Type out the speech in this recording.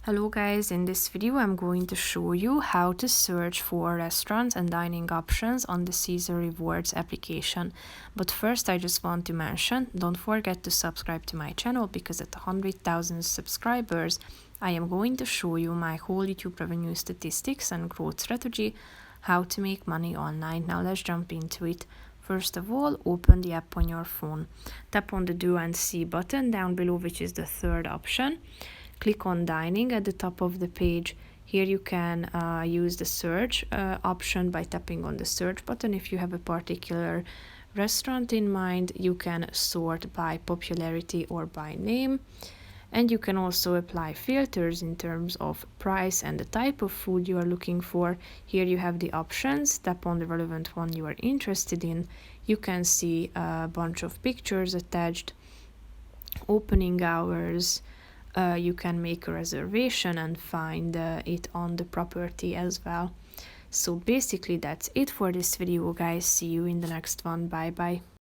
Hello guys, in this video I'm going to show you how to search for restaurants and dining options on the Caesar Rewards application. But first I just want to mention, don't forget to subscribe to my channel because at 100,000 subscribers I am going to show you my whole YouTube revenue statistics and growth strategy, how to make money online. Now let's jump into it. First of all, open the app on your phone. Tap on the Do and See button down below, which is the third option. Click on dining at the top of the page. Here you can use the search option by tapping on the search button. If you have a particular restaurant in mind, you can sort by popularity or by name. And you can also apply filters in terms of price and the type of food you are looking for. Here you have the options. Tap on the relevant one you are interested in. You can see a bunch of pictures attached, opening hours. You can make a reservation and find it on the property as well. So basically that's it for this video, guys. See you in the next one. Bye bye.